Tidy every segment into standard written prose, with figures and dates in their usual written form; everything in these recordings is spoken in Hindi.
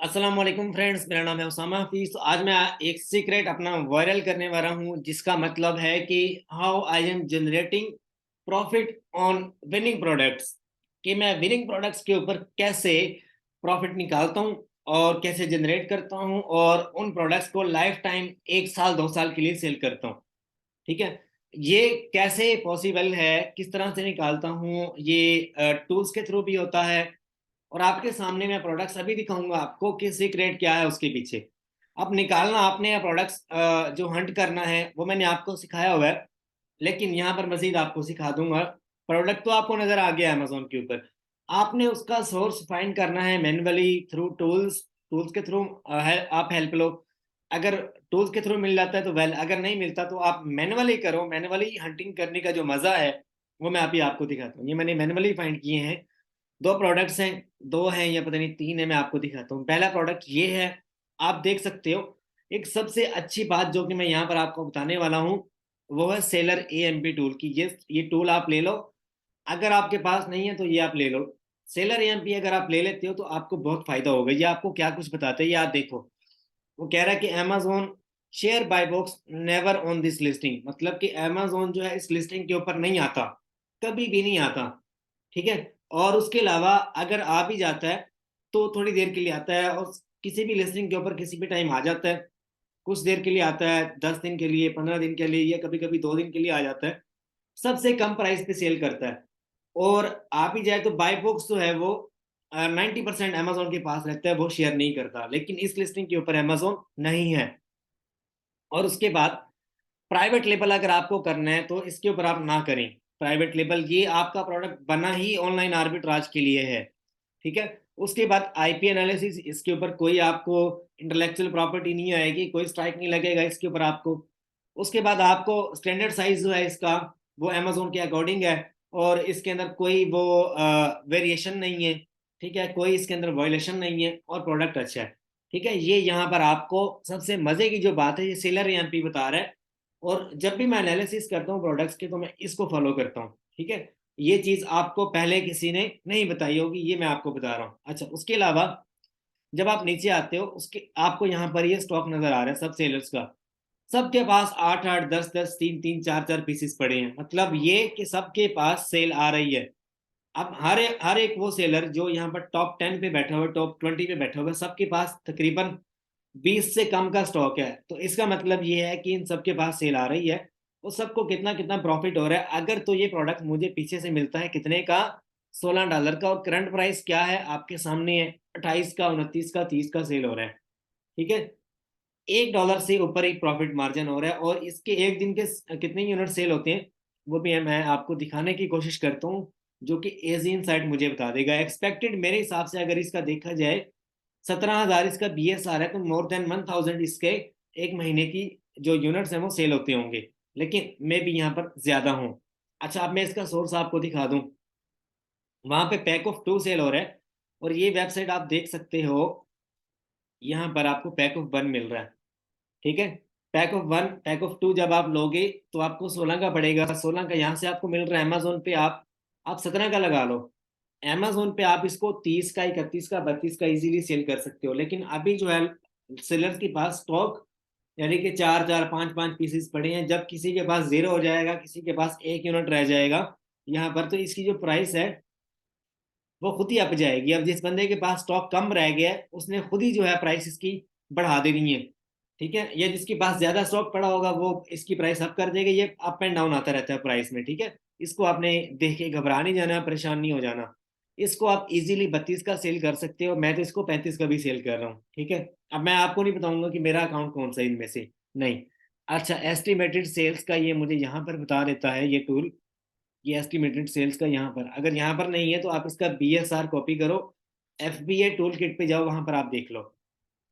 अस्सलाम वालेकुम फ्रेंड्स, मेरा नाम है उसामा हफीज। तो आज मैं एक सीक्रेट अपना वायरल करने वाला हूं, जिसका मतलब है कि how I am generating profit on winning products. कि मैं विनिंग प्रोडक्ट्स के ऊपर कैसे प्रॉफिट निकालता हूं और कैसे जनरेट करता हूं, और उन प्रोडक्ट्स को लाइफ टाइम 1 साल 2 साल के लिए सेल करता हूं। ठीक है, ये कैसे पॉसिबल है, किस तरह से निकालता हूँ, ये टूल्स के थ्रू भी होता है। और आपके सामने मैं प्रोडक्ट्स अभी दिखाऊंगा आपको कि सीक्रेट क्या है उसके पीछे। अब निकालना आपने या प्रोडक्ट्स जो हंट करना है वो मैंने आपको सिखाया हुआ है, लेकिन यहाँ पर मजीद आपको सिखा दूंगा। प्रोडक्ट तो आपको नजर आ गया अमेजोन के ऊपर, आपने उसका सोर्स फाइंड करना है मैन्युअली थ्रू टूल्स। टूल्स के थ्रू है आप हेल्प लो। अगर टूल्स के थ्रू मिल जाता है तो वेल, अगर नहीं मिलता तो आप मैन्युअली करो। मैन्युअली हंटिंग करने का जो मजा है वो मैं अभी आपको दिखाता हूँ। ये मैंने मैन्युअली फाइंड किए हैं। दो प्रोडक्ट्स हैं, दो हैं या पता नहीं तीन है, मैं आपको दिखाता हूँ। पहला प्रोडक्ट ये है, आप देख सकते हो। एक सबसे अच्छी बात जो कि मैं यहाँ पर आपको बताने वाला हूँ वो है सेलर एएमपी टूल की। ये टूल आप ले लो। अगर आपके पास नहीं है तो ये आप ले लो। सेलर एएमपी अगर आप ले लेते हो तो आपको बहुत फायदा होगा। ये आपको क्या कुछ बताते हैं ये आप देखो। वो कह रहा है कि Amazon share buy box never on this listing, मतलब कि अमेजोन जो है इस लिस्टिंग के ऊपर नहीं आता, कभी भी नहीं आता। ठीक है, और उसके अलावा अगर आ भी जाता है तो थोड़ी देर के लिए आता है, और किसी भी लिस्टिंग के ऊपर किसी भी टाइम आ जाता है। कुछ देर के लिए आता है, 10 दिन के लिए, 15 दिन के लिए, या कभी कभी 2 दिन के लिए आ जाता है। सबसे कम प्राइस पे सेल करता है। और आ भी जाए तो बाय बॉक्स जो है वो 90% अमेजोन के पास रहता है, वो शेयर नहीं करता। लेकिन इस लिस्टिंग के ऊपर अमेजोन नहीं है। और उसके बाद प्राइवेट लेबल अगर आपको करना है तो इसके ऊपर आप ना करें। प्राइवेट लेबल ये आपका प्रोडक्ट बना ही ऑनलाइन आर्बिट्राज के लिए है। ठीक है, उसके बाद आईपी एनालिसिस, इसके ऊपर कोई आपको इंटेलेक्चुअल प्रॉपर्टी नहीं आएगी, कोई स्ट्राइक नहीं लगेगा इसके ऊपर आपको। उसके बाद आपको स्टैंडर्ड साइज जो है इसका वो अमेजोन के अकॉर्डिंग है, और इसके अंदर कोई वो वेरिएशन नहीं है। ठीक है, कोई इसके अंदर वायलेशन नहीं है, और प्रोडक्ट अच्छा है। ठीक है, ये यहाँ पर आपको सबसे मजे की जो बात है, ये सेलर एमपी बता रहा है। और जब भी मैं एनालिसिस करता हूँ प्रोडक्ट्स के तो मैं इसको फॉलो करता हूँ। ठीक है, ये चीज आपको पहले किसी ने नहीं बताई होगी, ये मैं आपको बता रहा हूँ। अच्छा, उसके अलावा जब आप नीचे आते हो उसके आपको यहाँ पर ये स्टॉक नजर आ रहा है सब सेलर्स का। सबके पास 8 8 10 10 3 3 4 4 पीसेस पड़े हैं, मतलब ये कि सबके पास सेल आ रही है। अब हर एक वो सेलर जो यहाँ पर टॉप 10 पे बैठा हुआ है, टॉप 20 पे बैठा हुआ है, सबके पास तकरीबन 20 से कम का स्टॉक है। तो इसका मतलब ये है कि इन सबके पास सेल आ रही है, और सबको कितना कितना प्रॉफिट हो रहा है। अगर तो ये प्रोडक्ट मुझे पीछे से मिलता है कितने का, $16 का, और करंट प्राइस क्या है आपके सामने है, 28 का, 29 का, 30 का सेल हो रहा है। ठीक है, $1 से ऊपर एक प्रॉफिट मार्जिन हो रहा है। और इसके एक दिन के कितने यूनिट सेल होते हैं वो भी मैं आपको दिखाने की कोशिश करता हूँ, जो कि एजी इनसाइट मुझे बता देगा। एक्सपेक्टेड मेरे हिसाब से अगर इसका देखा जाए 17,000 इसका बीएसआर है, तो मोर देन 1,000 इसके एक महीने की जो यूनिट्स हैं वो सेल होते होंगे। लेकिन मैं भी यहाँ पर ज्यादा हूँ। अच्छा, अब मैं इसका सोर्स आपको दिखा दूं। वहां पे पैक ऑफ 2 सेल हो रहा है, और ये वेबसाइट आप देख सकते हो, यहाँ पर आपको पैक ऑफ 1 मिल रहा है। ठीक है, पैक ऑफ 1, पैक ऑफ 2 जब आप लोगे तो आपको 16 का पड़ेगा। 16 का यहाँ से आपको मिल रहा है अमेजोन पे, आप 17 का लगा लो। अमेजोन पे आप इसको 30 का, 31 का, 32 का इजीली सेल कर सकते हो। लेकिन अभी जो है सेलर्स के पास स्टॉक यानी कि 4 4 5 5 पीसेस पड़े हैं। जब किसी के पास जीरो हो जाएगा, किसी के पास एक यूनिट रह जाएगा यहाँ पर, तो इसकी जो प्राइस है वो खुद ही अप जाएगी। अब जिस बंदे के पास स्टॉक कम रह गया है उसने खुद ही जो है प्राइस इसकी बढ़ा देनी है। ठीक है, या जिसके पास ज्यादा स्टॉक पड़ा होगा वो इसकी प्राइस अप कर देगा। ये अप एंड डाउन आता रहता है प्राइस में। ठीक है, इसको आपने देख के घबरा नहीं जाना, परेशान नहीं हो जाना। इसको आप इजीली 32 का सेल कर सकते हो। मैं तो इसको 35 का भी सेल कर रहा हूँ। ठीक है, अब मैं आपको नहीं बताऊंगा कि मेरा अकाउंट कौन सा है इनमें से, नहीं। अच्छा, एस्टिमेटेड सेल्स का ये मुझे यहाँ पर बता देता है ये टूल। ये एस्टिमेटेड सेल्स का यहाँ पर, अगर यहाँ पर नहीं है तो आप इसका बीएसआर कॉपी करो, एफबीए टूल किट पे जाओ, वहां पर आप देख लो।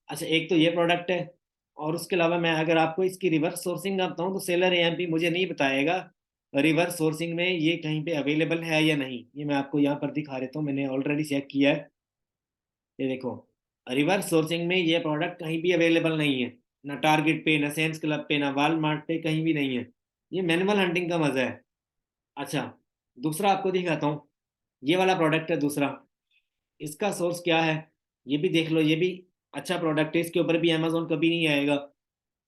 अच्छा, एक तो ये प्रोडक्ट है। और उसके अलावा मैं अगर आपको इसकी रिवर्स सोर्सिंग का बताऊँ तो सेलर एएमपी मुझे नहीं बताएगा रिवर्स सोर्सिंग में ये कहीं पे अवेलेबल है या नहीं। ये मैं आपको यहाँ पर दिखा देता हूँ, मैंने ऑलरेडी चेक किया है। ये देखो, रिवर्स सोर्सिंग में ये प्रोडक्ट कहीं भी अवेलेबल नहीं है। ना टारगेट पे, ना सेंस क्लब पे, ना वालमार्ट पे, कहीं भी नहीं है। ये मैनुअल हंटिंग का मजा है। अच्छा, दूसरा आपको दिखाता हूँ। ये वाला प्रोडक्ट है दूसरा। इसका सोर्स क्या है ये भी देख लो। ये भी अच्छा प्रोडक्ट है, इसके ऊपर भी अमेजोन कभी नहीं आएगा।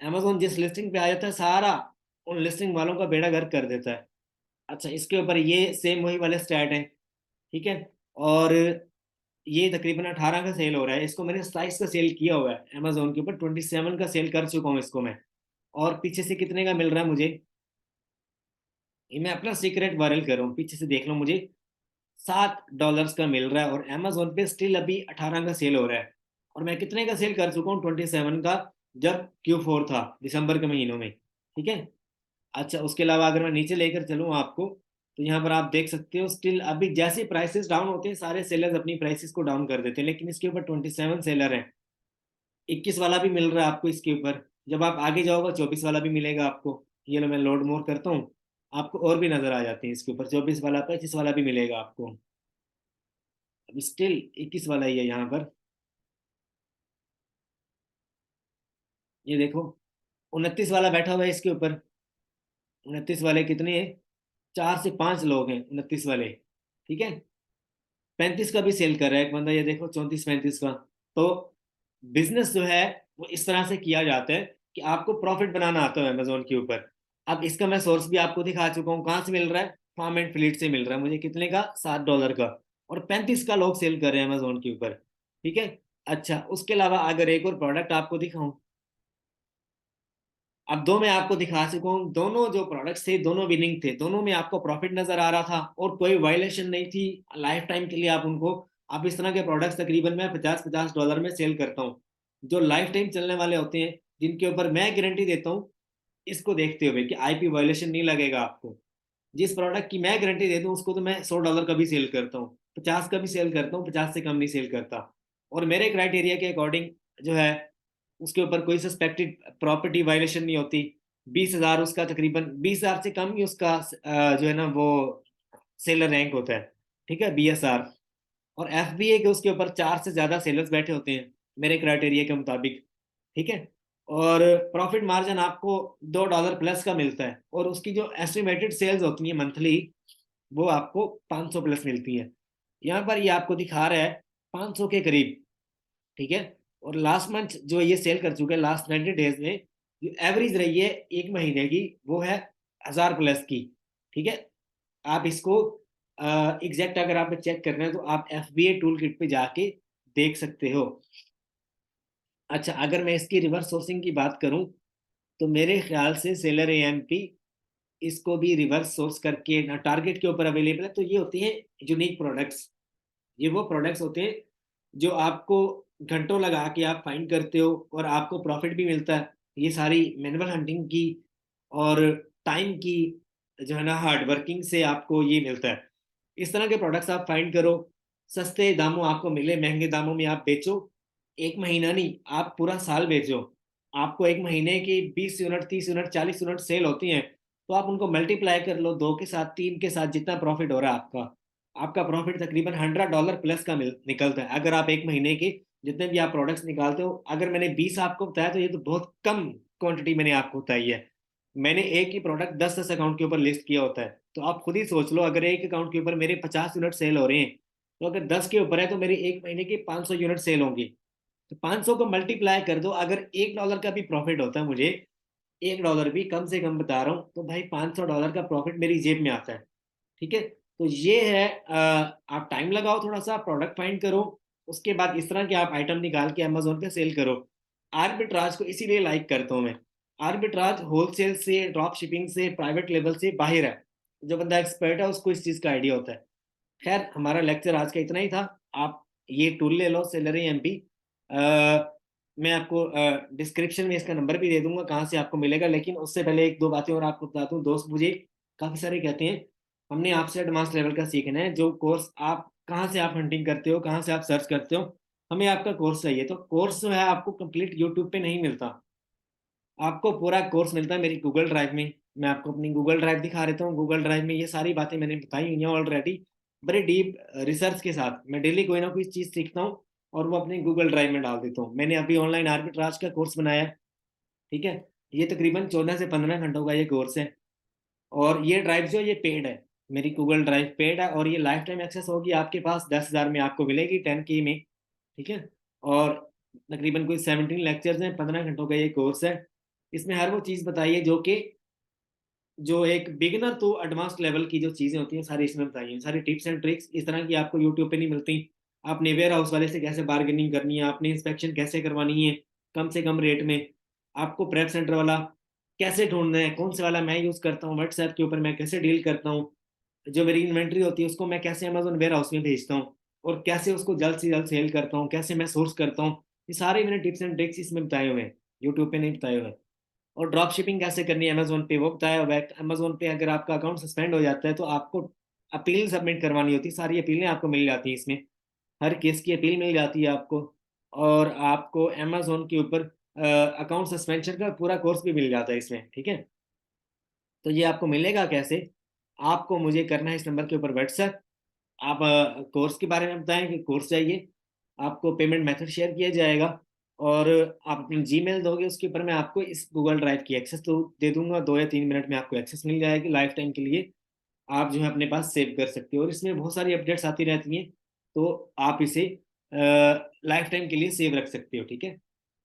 अमेजोन जिस लिस्टिंग पे आ जाता है सारा उन लिस्टिंग वालों का बेड़ा गर्क कर देता है। अच्छा इसके ऊपर ये सेम वही वाले स्टैट हैं, ठीक है। और ये तकरीबन 18 का सेल हो रहा है, इसको मैंने 27 का सेल किया हुआ है अमेजोन के ऊपर, 27 का सेल कर चुका हूँ इसको मैं। और पीछे से कितने का मिल रहा है मुझे, ये मैं अपना सीक्रेट वायरल कर रहा हूँ, पीछे से देख लो मुझे $7 का मिल रहा है। और अमेजोन पे स्टिल अभी 18 का सेल हो रहा है। और मैं कितने का सेल कर चुका हूँ, 27 का, जब Q4 था दिसंबर के महीनों में, ठीक है। अच्छा उसके अलावा अगर मैं नीचे लेकर चलूँ आपको, तो यहाँ पर आप देख सकते हो स्टिल अभी जैसे प्राइसेस डाउन होते हैं सारे सेलर्स अपनी प्राइसेस को डाउन कर देते हैं, लेकिन इसके ऊपर 27 सेलर हैं। 21 वाला भी मिल रहा है आपको इसके ऊपर, जब आप आगे जाओगे 24 वाला भी मिलेगा आपको। ये लो मैं लोड मोर करता हूँ, आपको और भी नजर आ जाते हैं इसके ऊपर, 24 वाला 25 वाला भी मिलेगा आपको। अब स्टिल 21 वाला ही है यहाँ पर, ये देखो 29 वाला बैठा हुआ है इसके ऊपर। 29 वाले कितने हैं, 4 से 5 लोग हैं 29 वाले, ठीक है। 35 का भी सेल कर रहा है एक बंदा, ये देखो 34 35 का। तो बिजनेस जो है वो इस तरह से किया जाता है कि आपको प्रॉफिट बनाना आता है अमेजोन के ऊपर। अब इसका मैं सोर्स भी आपको दिखा चुका हूँ, कहाँ से मिल रहा है, फार्म एंड फ्लीट से मिल रहा है मुझे, कितने का, $7 का। और 35 का लोग सेल कर रहे हैं अमेजोन के ऊपर, ठीक है। अच्छा उसके अलावा अगर एक और प्रोडक्ट आपको दिखाऊं, अब दो मैं आपको दिखा चुका हूँ, दोनों जो प्रोडक्ट्स थे दोनों विनिंग थे, दोनों में आपको प्रॉफिट नजर आ रहा था और कोई वायलेशन नहीं थी। लाइफ टाइम के लिए आप उनको, आप इस तरह के प्रोडक्ट्स तकरीबन मैं $50 में सेल करता हूँ, जो लाइफ टाइम चलने वाले होते हैं, जिनके ऊपर मैं गारंटी देता हूँ इसको देखते हुए कि आईपी वायलेशन नहीं लगेगा आपको। जिस प्रोडक्ट की मैं गारंटी देता हूँ उसको तो मैं $100 का भी सेल करता हूँ, 50 का भी सेल करता हूँ, 50 से कम नहीं सेल करता। और मेरे क्राइटेरिया के अकॉर्डिंग जो है उसके ऊपर कोई सस्पेक्टेड प्रॉपर्टी वायलेशन नहीं होती। 20,000 उसका, तकरीबन 20,000 से कम ही उसका जो है ना वो सेलर रैंक होता है, ठीक है, BSR। और FBA के उसके ऊपर 4 से ज्यादा सेलर्स बैठे होते हैं मेरे क्राइटेरिया के मुताबिक, ठीक है। और प्रॉफिट मार्जिन आपको $2 प्लस का मिलता है, और उसकी जो एस्टिमेटेड सेल्स होती है मंथली वो आपको 500 प्लस मिलती है। यहाँ पर ये आपको दिखा रहा है 500 के करीब, ठीक है। और लास्ट मंथ जो ये सेल कर चुके हैं लास्ट 90 डेज में, जो एवरेज रही है एक महीने की वो है 1000 प्लस की, ठीक है। आप इसको एग्जैक्ट अगर आप चेक करना है तो आप FBA टूल किट पे जाके देख सकते हो। अच्छा अगर मैं इसकी रिवर्स सोर्सिंग की बात करूं, तो मेरे ख्याल से सेलर AMP इसको भी रिवर्स सोर्स करके टारगेट के ऊपर अवेलेबल है। तो ये होती है यूनिक प्रोडक्ट्स, ये वो प्रोडक्ट्स होते हैं जो आपको घंटों लगा के आप फाइंड करते हो और आपको प्रॉफिट भी मिलता है। ये सारी मैनुअल हंटिंग की और टाइम की जो है ना हार्ड वर्किंग से आपको ये मिलता है। इस तरह के प्रोडक्ट्स आप फाइंड करो, सस्ते दामों आपको मिले, महंगे दामों में आप बेचो। एक महीना नहीं, आप पूरा साल बेचो। आपको एक महीने की 20 यूनिट 30 यूनिट 40 यूनिट सेल होती हैं, तो आप उनको मल्टीप्लाई कर लो, दो के साथ तीन के साथ, जितना प्रॉफिट हो रहा है आपका, आपका प्रॉफिट तकरीबन $100 प्लस का निकलता है। अगर आप एक महीने के जितने भी आप प्रोडक्ट्स निकालते हो, अगर मैंने 20 आपको बताया तो ये तो बहुत कम क्वांटिटी मैंने आपको बताई है। मैंने एक ही प्रोडक्ट 10-10 अकाउंट के ऊपर लिस्ट किया होता है। तो आप खुद ही सोच लो, अगर एक अकाउंट के ऊपर मेरे 50 यूनिट सेल हो रहे हैं, तो अगर 10 के ऊपर है तो मेरी एक महीने की 500 यूनिट सेल होंगी। तो 500 को मल्टीप्लाई कर दो, अगर $1 का भी प्रॉफिट होता है मुझे, $1 भी कम से कम बता रहा हूँ, तो भाई $500 का प्रॉफिट मेरी जेब में आता है, ठीक है। तो ये है आप टाइम लगाओ, थोड़ा सा प्रोडक्ट फाइंड करो, उसके बाद इस तरह के आप आइटम निकाल के अमेजोन पे सेल करो। आर्बिट्राज को इसीलिए लाइक करता हूँ मैं। आर्बिट्राज होलसेल से, ड्रॉप शिपिंग से, प्राइवेट लेवल से बाहर है। जो बंदा एक्सपर्ट है उसको इस चीज़ का आइडिया होता है। खैर हमारा लेक्चर आज का इतना ही था। आप ये टूल ले लो, सेलरी MP। मैं आपको डिस्क्रिप्शन में इसका नंबर भी दे दूंगा कहाँ से आपको मिलेगा, लेकिन उससे पहले एक दो बातें और आपको बता दूं। दोस्त मुझे काफ़ी सारे कहते हैं हमने आपसे एडवांस लेवल का सीखना है, जो कोर्स आप कहाँ से आप हंटिंग करते हो, कहाँ से आप सर्च करते हो, हमें आपका कोर्स चाहिए। तो कोर्स जो है आपको कंप्लीट यूट्यूब पे नहीं मिलता, आपको पूरा कोर्स मिलता है मेरी गूगल ड्राइव में। मैं आपको अपनी गूगल ड्राइव दिखा देता हूँ। गूगल ड्राइव में ये सारी बातें मैंने बताई हुई हैं ऑलरेडी, बड़े डीप रिसर्च के साथ। मैं डेली कोई ना कोई चीज़ सीखता हूँ और वो अपनी गूगल ड्राइव में डाल देता हूँ। मैंने अभी ऑनलाइन आर्बिट्राज का कोर्स बनाया है, ठीक है। ये तकरीबन 14 से 15 घंटों का ये कोर्स है। और ये ड्राइव जो है ये पेड है, मेरी गूगल ड्राइव पेड है, और ये लाइफ टाइम एक्सेस होगी आपके पास, 10,000 में आपको मिलेगी, 10K में, ठीक है। और तकरीबन कोई 17 लेक्चर्स हैं, 15 घंटों का ये कोर्स है। इसमें हर वो चीज़ बताई है जो कि जो एक बिगिनर टू एडवांस लेवल की जो चीज़ें होती हैं सारी इसमें बताई हैं। सारी टिप्स एंड ट्रिक्स इस तरह की आपको यूट्यूब पे नहीं मिलती। आपने वेयर हाउस वाले से कैसे बार्गेनिंग करनी है, आपने इंस्पेक्शन कैसे करवानी है कम से कम रेट में, आपको प्रेप सेंटर वाला कैसे ढूंढना है, कौन से वाला मैं यूज़ करता हूँ, व्हाट्सएप के ऊपर मैं कैसे डील करता हूँ, जो मेरी इन्वेंट्री होती है उसको मैं कैसे अमेजोन वेयर हाउस में भेजता हूँ और कैसे उसको जल्द से जल्द सेल करता हूँ, कैसे मैं सोर्स करता हूँ, ये सारे मैंने टिप्स एंड ट्रिक्स इसमें बताए हुए हैं, यूट्यूब पे नहीं बताए हुए। और ड्रॉप शिपिंग कैसे करनी है अमेजोन पे वो बताया हुआ है। अमेजोन पे अगर आपका अकाउंट सस्पेंड हो जाता है तो आपको अपील सबमिट करवानी होती है, सारी अपीलें आपको मिल जाती हैं इसमें, हर केस की अपील मिल जाती है आपको। और आपको अमेजोन के ऊपर अकाउंट सस्पेंशन का पूरा कोर्स भी मिल जाता है इसमें, ठीक है। तो ये आपको मिलेगा कैसे, आपको मुझे करना है इस नंबर के ऊपर व्हाट्सएप। आप कोर्स के बारे में बताएं कि कोर्स चाहिए, आपको पेमेंट मेथड शेयर किया जाएगा और आप अपनी जीमेल दोगे, उसके ऊपर मैं आपको इस गूगल ड्राइव की एक्सेस तो दे दूंगा, 2 या 3 मिनट में आपको एक्सेस मिल जाएगी लाइफ टाइम के लिए। आप जो है अपने पास सेव कर सकते हो और इसमें बहुत सारी अपडेट्स आती रहती हैं, तो आप इसे लाइफ टाइम के लिए सेव रख सकते हो, ठीक है।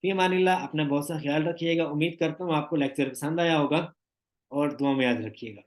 फिर मानिल्लाह, अपना बहुत सा ख्याल रखिएगा। उम्मीद करता हूँ आपको लेक्चर पसंद आया होगा और दुआ में याद रखिएगा।